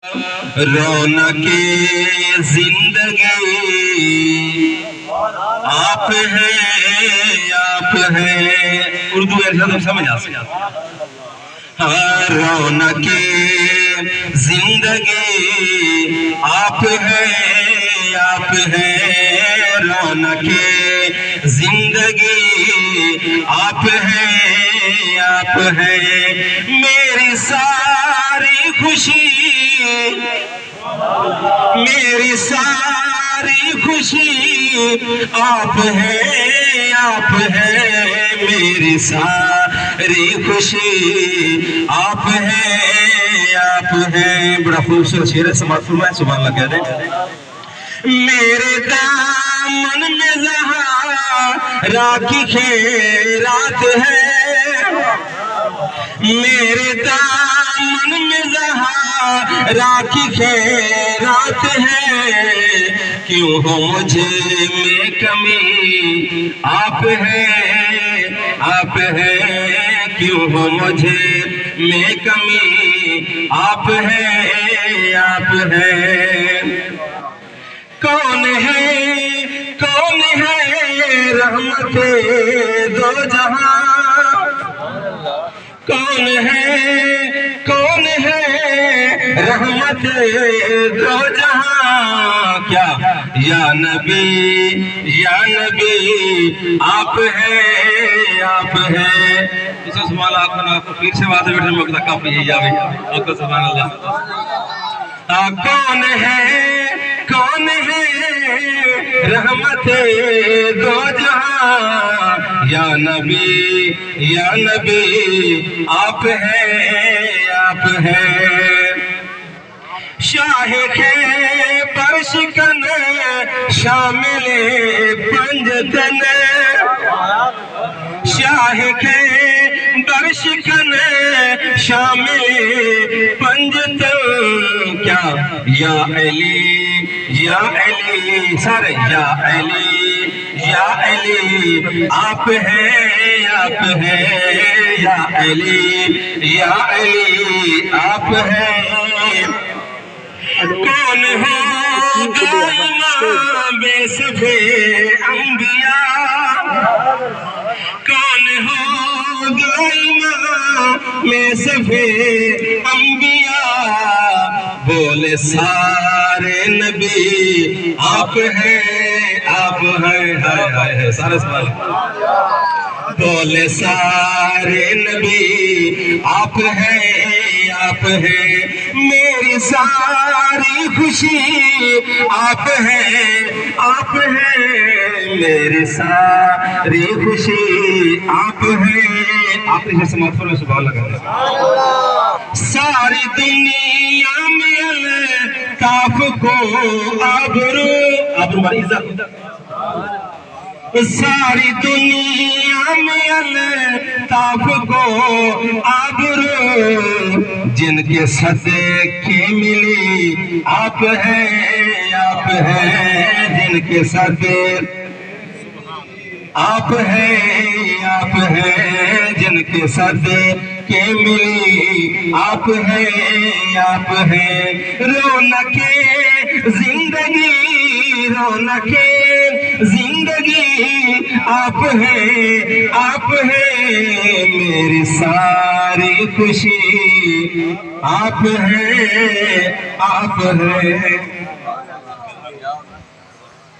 रौनक जिंदगी आप हैं। उर्दू ऐसा तो समझ आ सकता। रौनक जिंदगी आप हैं। रौनक जिंदगी आप हैं। मेरी सारी खुशी, मेरी सारी खुशी आप हैं। मेरी सारी खुशी आप हैं। बड़ा खूबसूरत शेर है, समाज फरमाए सुभान अल्लाह कह दे। मेरे दामन में ज़हरा की खैरात है। मेरे दामन में ज़हरा की खैरात है। क्यों हो मुझे में कमी आप हैं। क्यों हो मुझे में कमी आप हैं। कौन है रहमते दो जहां। कौन है रहमते दो जहां। क्या या नबी आप हैं। इसे सुभान अल्लाह आपको पीर से बात बैठने में वक्त काफी यही जावे आपको सुभान अल्लाह। कौन है रहमते दो जहां। या नबी आप हैं। शाहिके परशिकन शामिल पंजतन। शाहिके परशिकन शामिल पंजतन। क्या या अली सारे या अली आप हैं। या अली आप हैं। कौन हो बेसफे अंबिया। कौन हो में सफे अंबिया। बोले सारे नबी आप हैं। सारे सवाल बोले सारे नबी आप हैं। मेरी सारी खुशी आप हैं। मेरी सारी खुशी आप हैं। आपने समाज पर सुभान लगा। सारी दुनिया में अल्ताफ को आबरू वाली इज्जत। सारी दुनिया में अल्ताफ को आबरू। जिनके सदके मिली आप हैं। जिनके सदके आप हैं। जिनके सदके मिली आप हैं। रौनक जिंदगी आप हैं। मेरी सारी खुशी आप हैं।